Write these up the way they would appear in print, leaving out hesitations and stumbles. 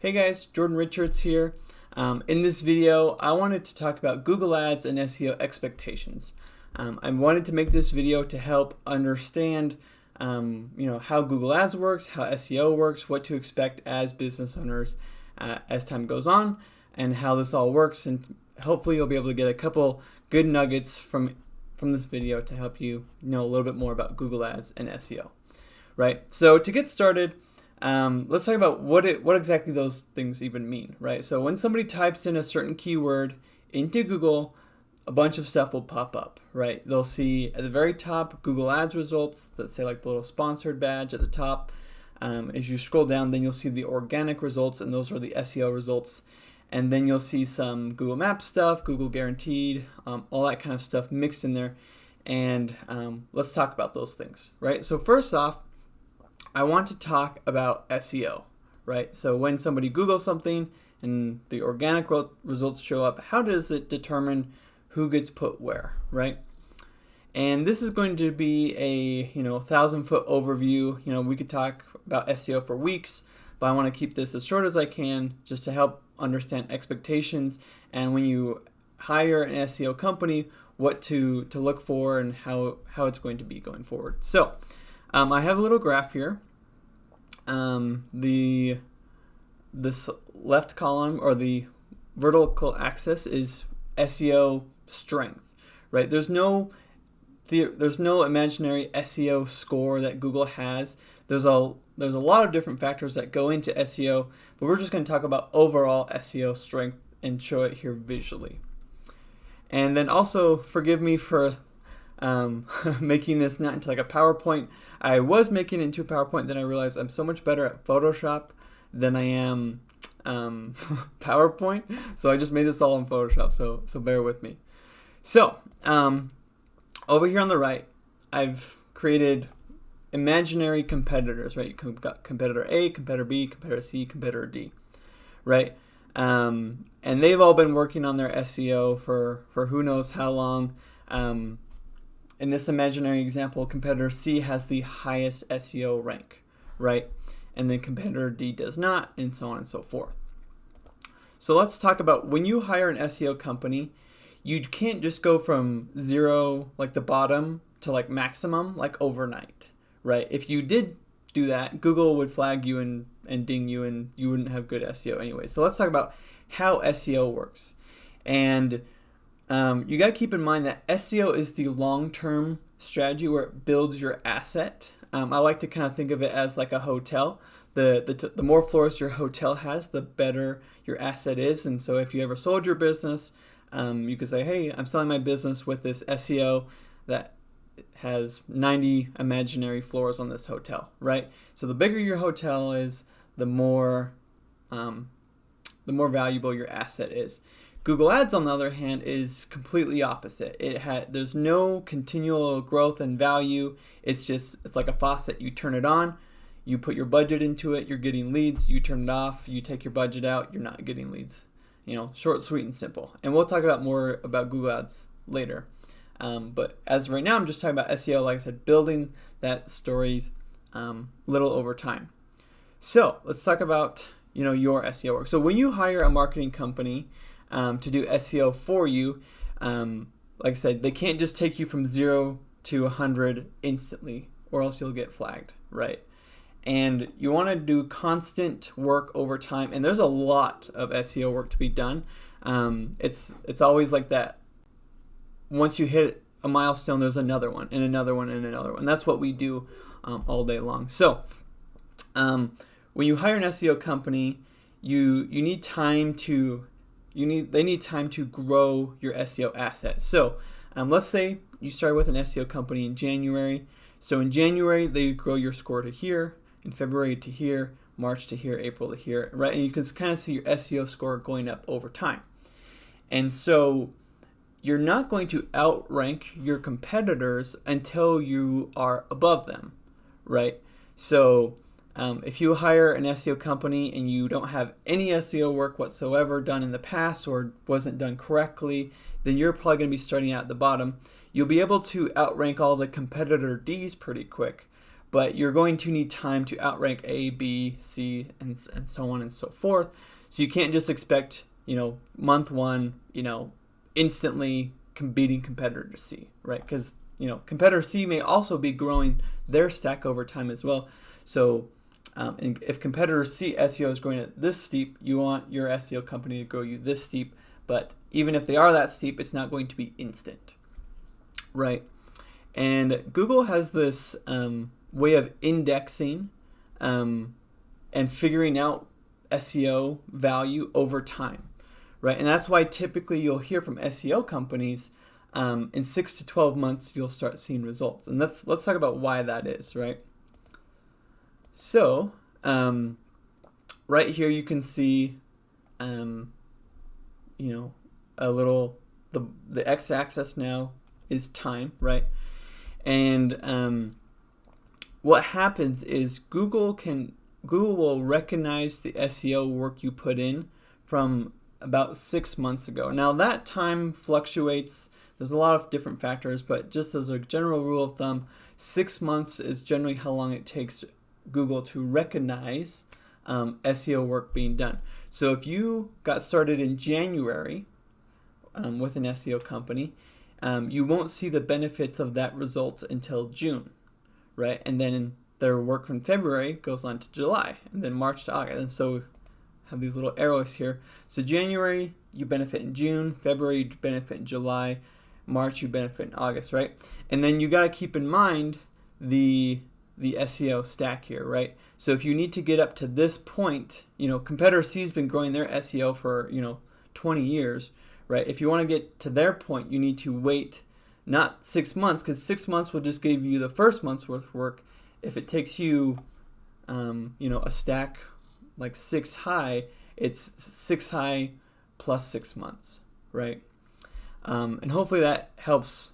Hey guys, Jordan Richards here. In this video, I wanted to talk about Google Ads and SEO expectations. I wanted to make this video to help understand how Google Ads works, how SEO works, what to expect as business owners as time goes on, and how this all works. And hopefully you'll be able to get a couple good nuggets from this video to help you know a little bit more about Google Ads and SEO. Right? So to get started, let's talk about what exactly those things even mean, right? So when somebody types in a certain keyword into Google, a bunch of stuff will pop up, right? They'll see at the very top Google Ads results that say like the little sponsored badge at the top. As you scroll down, then you'll see the organic results, and those are the SEO results. And then you'll see some Google Maps stuff, Google Guaranteed, all that kind of stuff mixed in there. And let's talk about those things, right? So first off, I want to talk about SEO, right? So when somebody Googles something and the organic results show up, how does it determine who gets put where, right? And this is going to be a 1,000-foot overview. We could talk about SEO for weeks, but I want to keep this as short as I can just to help understand expectations, and when you hire an SEO company, what to look for and how it's going to be going forward. So I have a little graph here. This left column, or the vertical axis, is SEO strength, right? There's no imaginary SEO score that Google has. There's a lot of different factors that go into SEO, but we're just going to talk about overall SEO strength and show it here visually. And then also, forgive me for making this not into like a PowerPoint. I was making it into a PowerPoint, then I realized I'm so much better at Photoshop than I am PowerPoint, so I just made this all in Photoshop, so bear with me. So over here on the right, I've created imaginary competitors, right? You've got competitor A, competitor B, competitor C, competitor D, right? And they've all been working on their SEO for who knows how long. In this imaginary example, competitor C has the highest SEO rank, right? And then competitor D does not, and so on and so forth. So let's talk about when you hire an SEO company, you can't just go from zero, like the bottom, to like maximum, like overnight, right? If you did do that, Google would flag you and ding you, and you wouldn't have good SEO anyway. So let's talk about how SEO works. And you got to keep in mind that SEO is the long-term strategy where it builds your asset. I like to kind of think of it as like a hotel. The more floors your hotel has, the better your asset is. And so if you ever sold your business, you could say, hey, I'm selling my business with this SEO that has 90 imaginary floors on this hotel, right? So the bigger your hotel is, the more valuable your asset is. Google Ads, on the other hand, is completely opposite. There's no continual growth and value. It's like a faucet. You turn it on, you put your budget into it, you're getting leads. You turn it off, you take your budget out, you're not getting leads. Short, sweet, and simple. And we'll talk about more about Google Ads later. But as of right now, I'm just talking about SEO, like I said, building that stories little over time. So let's talk about your SEO work. So when you hire a marketing company to do SEO for you, like I said, they can't just take you from 0 to 100 instantly, or else you'll get flagged, right? And you want to do constant work over time, and there's a lot of SEO work to be done. It's always like that. Once you hit a milestone, there's another one, and another one, and another one. That's what we do all day long. So when you hire an SEO company, they need time to grow your SEO asset. So let's say you start with an SEO company in January. So in January, they grow your score to here, in February to here, March to here, April to here, right? And you can kind of see your SEO score going up over time. And so you're not going to outrank your competitors until you are above them, right? So if you hire an SEO company and you don't have any SEO work whatsoever done in the past, or wasn't done correctly, then you're probably going to be starting out at the bottom. You'll be able to outrank all the competitor Ds pretty quick, but you're going to need time to outrank A, B, C, and so on and so forth. So you can't just expect, month one, instantly beating competitor C, right? Because, competitor C may also be growing their stack over time as well. So and if competitor C SEO is growing at this steep, you want your SEO company to grow you this steep. But even if they are that steep, it's not going to be instant, right? And Google has this way of indexing and figuring out SEO value over time, right? And that's why typically you'll hear from SEO companies in 6 to 12 months you'll start seeing results. And let's talk about why that is, right? So right here you can see a little, the x-axis now is time, right? And what happens is Google will recognize the SEO work you put in from about 6 months ago. Now that time fluctuates. There's a lot of different factors, but just as a general rule of thumb, 6 months is generally how long it takes Google to recognize SEO work being done. So if you got started in January with an SEO company, you won't see the benefits of that result until June, right? And then their work from February goes on to July, and then March to August. And so have these little arrows here. So January, you benefit in June. February, you benefit in July. March, you benefit in August, right? And then you got to keep in mind the SEO stack here, right? So if you need to get up to this point, competitor C has been growing their SEO for 20 years, right? If you want to get to their point, you need to wait not 6 months, because 6 months will just give you the first month's worth of work. If it takes you a stack like 6 high, it's 6 high plus 6 months, right? And hopefully that helps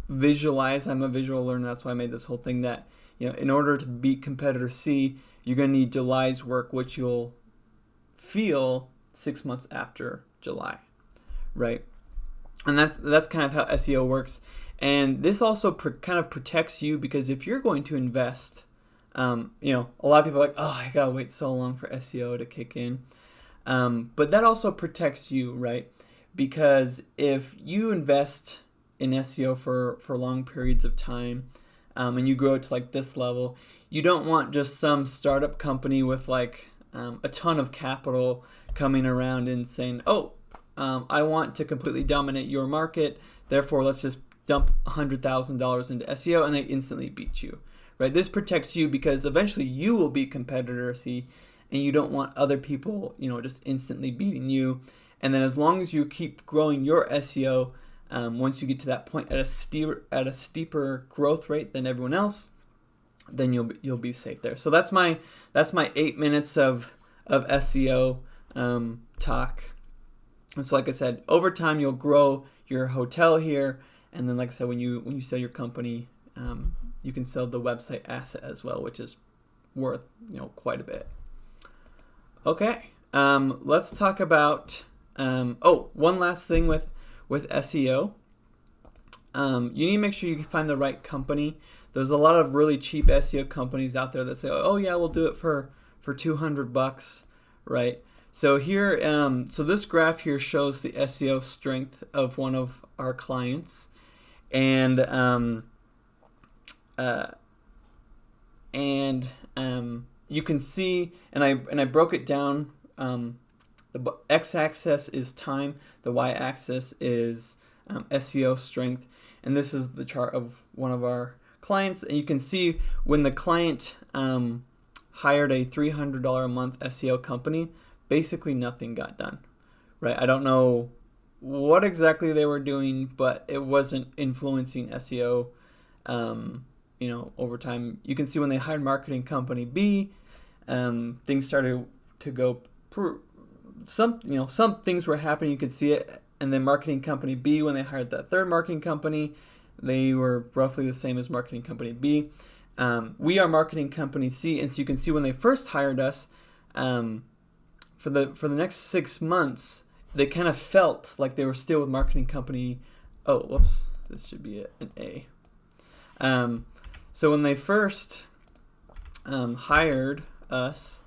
visualize. I'm a visual learner, that's why I made this whole thing, that in order to beat competitor C, you're going to need July's work, which you'll feel 6 months after July, right? And that's kind of how SEO works. And this also kind of protects you, because if you're going to invest, a lot of people are like, oh, I gotta wait so long for SEO to kick in. But that also protects you, right? Because if you invest in SEO for long periods of time, and you grow to like this level, you don't want just some startup company with like a ton of capital coming around and saying, oh, I want to completely dominate your market, therefore let's just dump $100,000 into SEO, and they instantly beat you, right? This protects you because eventually you will be competitor C, and you don't want other people, just instantly beating you. And then as long as you keep growing your SEO, once you get to that point at a steeper growth rate than everyone else, then you'll be safe there. So that's my 8 minutes of SEO talk. And so like I said, over time you'll grow your hotel here, and then like I said, when you sell your company, you can sell the website asset as well, which is worth quite a bit. Okay, let's talk about one last thing with SEO. You need to make sure you can find the right company. There's a lot of really cheap SEO companies out there that say, oh yeah, we'll do it for $200, right? So here, so this graph here shows the SEO strength of one of our clients, and you can see, and I broke it down. The x-axis is time, the y-axis is SEO strength, and this is the chart of one of our clients. And you can see when the client hired a $300 a month SEO company, basically nothing got done, right? I don't know what exactly they were doing, but it wasn't influencing SEO, over time. You can see when they hired marketing company B, things started to go. Some things were happening. You could see it, and then marketing company B, when they hired that third marketing company, they were roughly the same as marketing company B. We are marketing company C, and so you can see when they first hired us, for the next 6 months, they kind of felt like they were still with marketing company. Oh, whoops, this should be an A. So when they first hired us,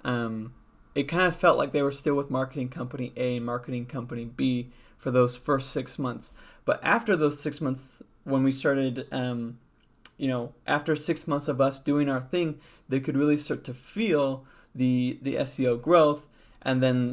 it kind of felt like they were still with marketing company A and marketing company B for those first 6 months. But after those 6 months, when we started, after 6 months of us doing our thing, they could really start to feel the SEO growth. And then,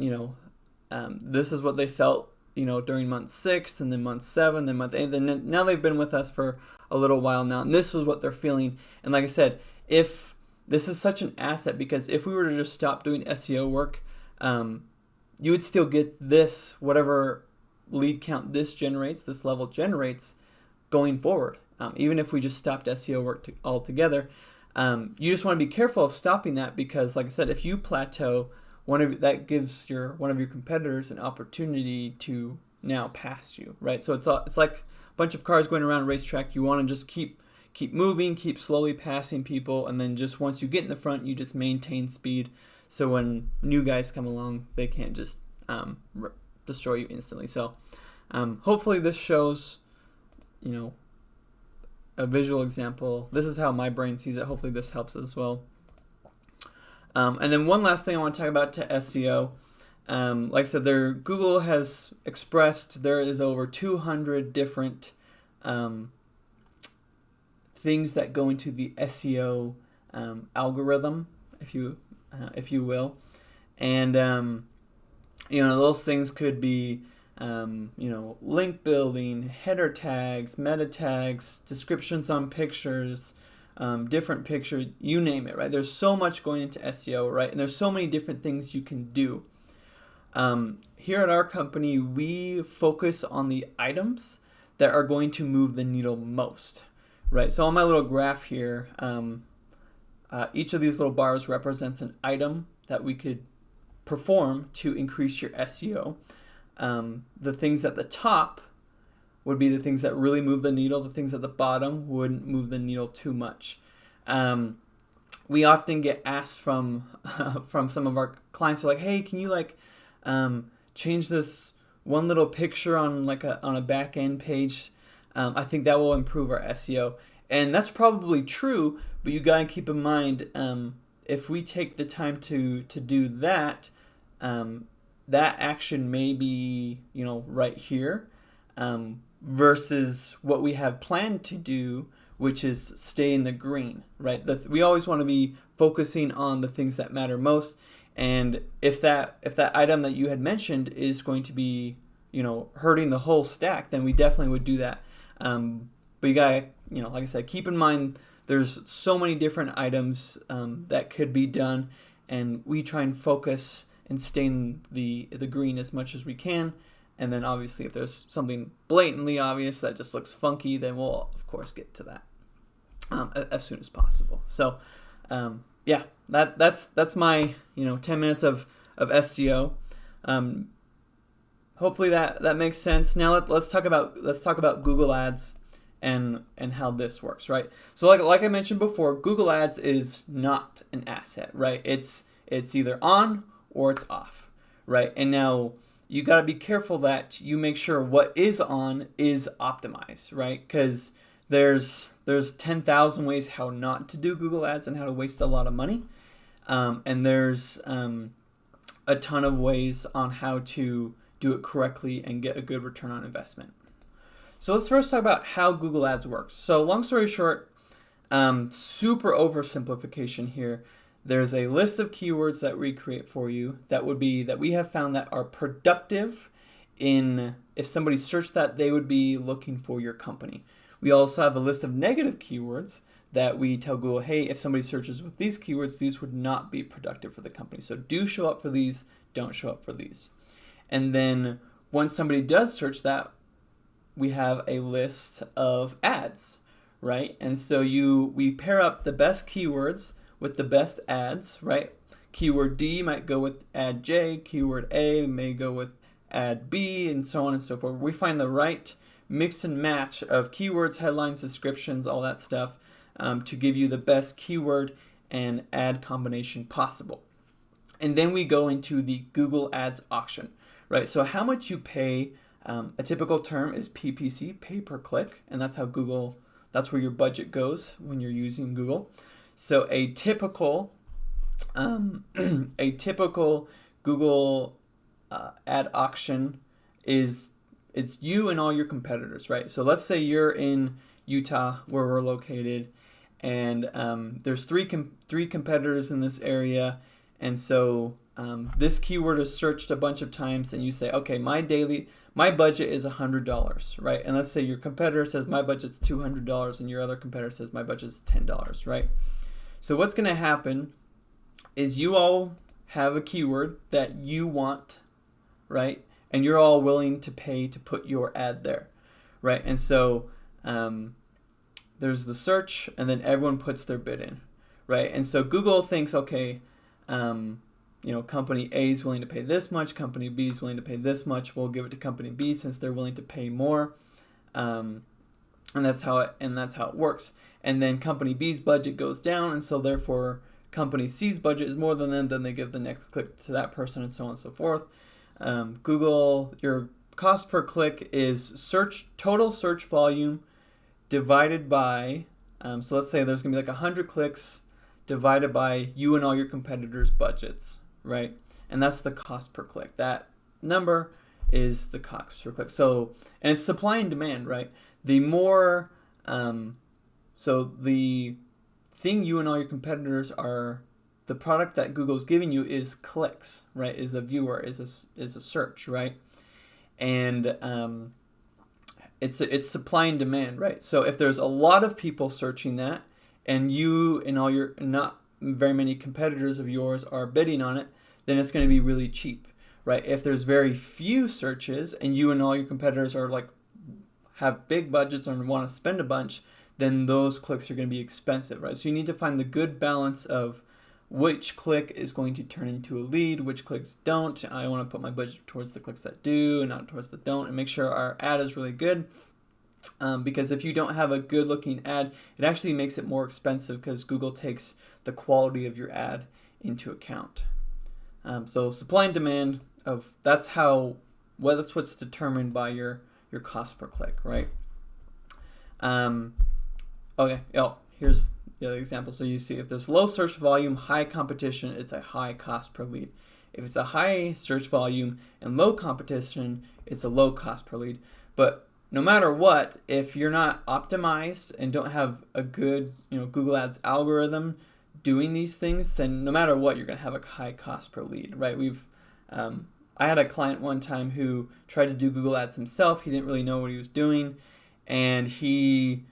this is what they felt, during month 6, and then month 7, then month 8. Then now they've been with us for a little while now, and this is what they're feeling. And like I said, if this is such an asset, because if we were to just stop doing SEO work, you would still get this, whatever lead count this level generates going forward. Even if we just stopped SEO work altogether, you just want to be careful of stopping that, because like I said, if you plateau, that gives one of your competitors an opportunity to now pass you, right? So it's like a bunch of cars going around a racetrack. You want to just keep moving, keep slowly passing people, and then just once you get in the front, you just maintain speed. So when new guys come along, they can't just destroy you instantly. So hopefully this shows, a visual example. This is how my brain sees it. Hopefully this helps as well. And then one last thing I want to talk about to SEO. Like I said, Google has expressed there is over 200 different things that go into the SEO algorithm, if you will, and those things could be link building, header tags, meta tags, descriptions on pictures, different picture, you name it, right? There's so much going into SEO, right? And there's so many different things you can do. Here at our company, we focus on the items that are going to move the needle most, right? So on my little graph here, each of these little bars represents an item that we could perform to increase your SEO. The things at the top would be the things that really move the needle. The things at the bottom wouldn't move the needle too much. We often get asked from some of our clients, like, hey, can you change this one little picture on on a back end page? I think that will improve our SEO. And that's probably true, but you gotta keep in mind, if we take the time to do that, that action may be, right here, versus what we have planned to do, which is stay in the green, right? We always want to be focusing on the things that matter most. And if that item that you had mentioned is going to be, hurting the whole stack, then we definitely would do that. But you gotta, like I said, keep in mind there's so many different items that could be done, and we try and focus and stay in the green as much as we can. And then obviously if there's something blatantly obvious that just looks funky, then we'll of course get to that as soon as possible. So that's my 10 minutes of SEO. Hopefully that makes sense. Now let's talk about Google Ads and how this works, right? So like I mentioned before, Google Ads is not an asset, right? It's either on or it's off, right? And now you got to be careful that you make sure what is on is optimized, right? Because there's 10,000 ways how not to do Google Ads and how to waste a lot of money, and there's a ton of ways on how to do it correctly and get a good return on investment. So let's first talk about how Google Ads works. So long story short, super oversimplification here. There's a list of keywords that we create for you that we have found that are productive if somebody searched that, they would be looking for your company. We also have a list of negative keywords that we tell Google, hey, if somebody searches with these keywords, these would not be productive for the company. So do show up for these, don't show up for these. And then once somebody does search that, we have a list of ads, right? And so we pair up the best keywords with the best ads, right? Keyword D might go with ad J, keyword A may go with ad B, and so on and so forth. We find the right mix and match of keywords, headlines, descriptions, all that stuff, to give you the best keyword and ad combination possible. And then we go into the Google Ads auction, right? So how much you pay, a typical term is PPC, pay per click, and that's where your budget goes when you're using Google. So a typical Google ad auction is, it's you and all your competitors, right? So let's say you're in Utah, where we're located, and there's three competitors in this area, and so this keyword is searched a bunch of times, and you say, okay, my budget is $100, right? And let's say your competitor says my budget's $200, and your other competitor says my budget's $10, right? So what's going to happen is you all have a keyword that you want, right? And you're all willing to pay to put your ad there, right? And so there's the search, and then everyone puts their bid in, right? And so Google thinks, okay, company A is willing to pay this much, company B is willing to pay this much. We'll give it to company B since they're willing to pay more, and that's how it works. And then company B's budget goes down, and so therefore company C's budget is more than them. Then they give the next click to that person, and so on and so forth. Google, your cost per click is total search volume divided by, so let's say there's going to be like 100 clicks divided by you and all your competitors' budgets, right? And that's the cost per click. That number is the cost per click. So, and it's supply and demand, right? The more, so the thing you and all your competitors are, the product that Google's giving you is clicks, right? Is a viewer, is a search, right? And it's supply and demand, right? So if there's a lot of people searching that, and you and all your not very many competitors of yours are bidding on it, then it's going to be really cheap, right? If there's very few searches and you and all your competitors are like have big budgets and want to spend a bunch, then those clicks are going to be expensive, right? So you need to find the good balance of which click is going to turn into a lead, which clicks don't. I want to put my budget towards the clicks that do and not towards the don't, and make sure our ad is really good. Because if you don't have a good looking ad, it actually makes it more expensive because Google takes the quality of your ad into account. So supply and demand that's what's determined by your cost per click, right? Okay, here's the other example. So you see if there's low search volume, high competition, it's a high cost per lead. If it's a high search volume and low competition, it's a low cost per lead. But no matter what, if you're not optimized and don't have a good, Google Ads algorithm doing these things, then no matter what, you're going to have a high cost per lead, right? I had a client one time who tried to do Google Ads himself. He didn't really know what he was doing, and he,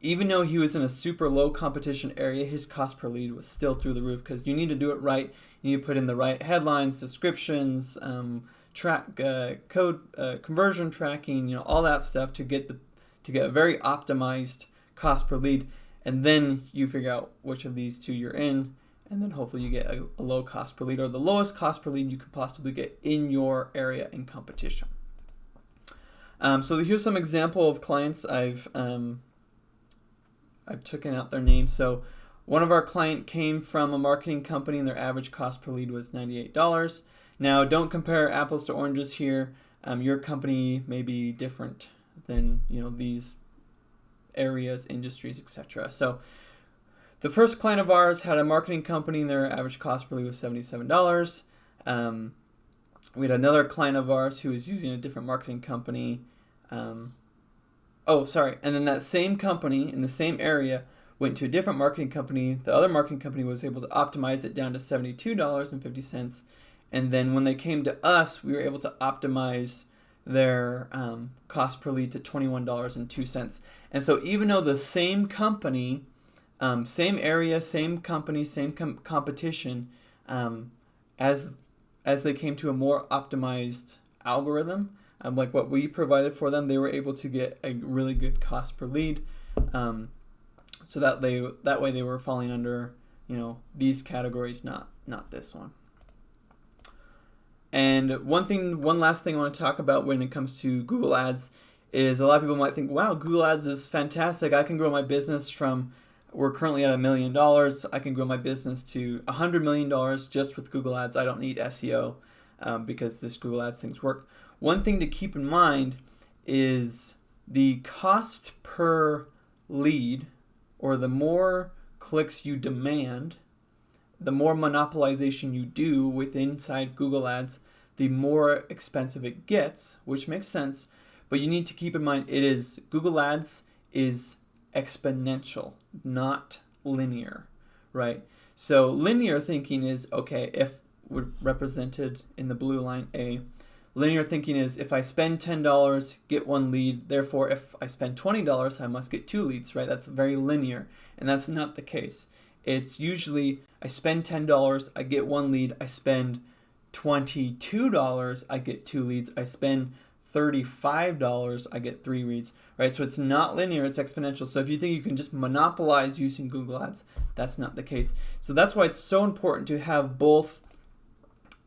even though he was in a super low competition area, his cost per lead was still through the roof because you need to do it right. You need to put in the right headlines, descriptions, conversion tracking, all that stuff to get a very optimized cost per lead, and then you figure out which of these two you're in, and then hopefully you get a low cost per lead or the lowest cost per lead you could possibly get in your area in competition. So here's some example of clients I've taken out their names. So one of our client came from a marketing company and their average cost per lead was $98. Now, don't compare apples to oranges here. Your company may be different than these areas, industries, etc. So the first client of ours had a marketing company and their average cost per lead was $77. We had another client of ours who was using a different marketing company. And then that same company in the same area went to a different marketing company. The other marketing company was able to optimize it down to $72.50. And then when they came to us, we were able to optimize their cost per lead to $21.02. And so even though the same company, same area, same company, same competition, as they came to a more optimized algorithm, like what we provided for them, they were able to get a really good cost per lead. So that way they were falling under these categories, not this one. And one last thing I want to talk about when it comes to Google Ads is a lot of people might think, wow, Google Ads is fantastic. I can grow my business we're currently at $1 million. I can grow my business to $100 million just with Google Ads. I don't need SEO because this Google Ads things work. One thing to keep in mind is the cost per lead, or the more clicks you demand, the more monopolization you do inside Google Ads, the more expensive it gets, which makes sense. But you need to keep in mind Google Ads is exponential, not linear, right? So linear thinking is, okay, if we're represented in the blue line A, linear thinking is if I spend $10, get 1 lead, therefore if I spend $20, I must get 2 leads, right? That's very linear, and that's not the case. It's usually I spend $10, I get 1 lead, I spend $22, I get 2 leads, I spend $35, I get 3 leads, right? So it's not linear, it's exponential. So if you think you can just monopolize using Google Ads, that's not the case. So that's why it's so important to have both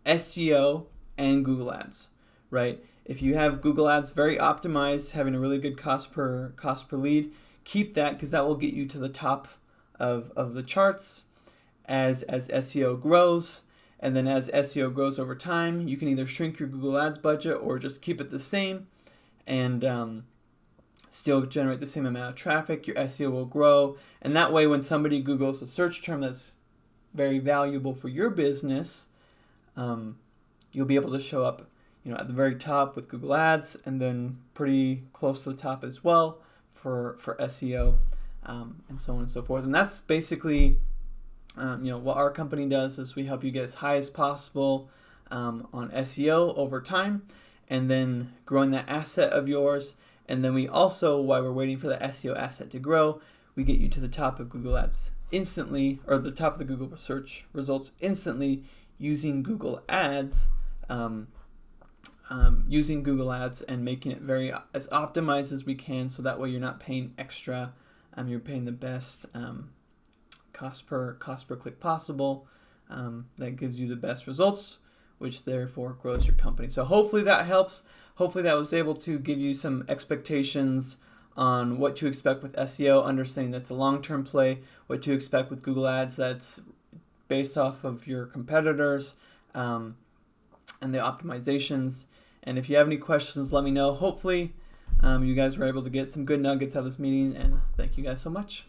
SEO and Google Ads, right? If you have Google Ads very optimized, having a really good cost per lead, keep that, because that will get you to the top of the charts as SEO grows. And then as SEO grows over time, you can either shrink your Google Ads budget or just keep it the same and still generate the same amount of traffic. Your SEO will grow. And that way, when somebody Googles a search term that's very valuable for your business, you'll be able to show up, at the very top with Google Ads, and then pretty close to the top as well for SEO, and so on and so forth. And that's basically what our company does is we help you get as high as possible on SEO over time, and then growing that asset of yours. And then we also, while we're waiting for the SEO asset to grow, we get you to the top of Google Ads instantly, or the top of the Google search results instantly using Google Ads, and making it very as optimized as we can, so that way you're not paying extra, you're paying the best cost per click possible. That gives you the best results, which therefore grows your company. So hopefully that helps. Hopefully that was able to give you some expectations on what to expect with SEO, understanding that's a long-term play, what to expect with Google Ads, that's based off of your competitors, and the optimizations. And if you have any questions, let me know. Hopefully you guys were able to get some good nuggets out of this meeting, and thank you guys so much.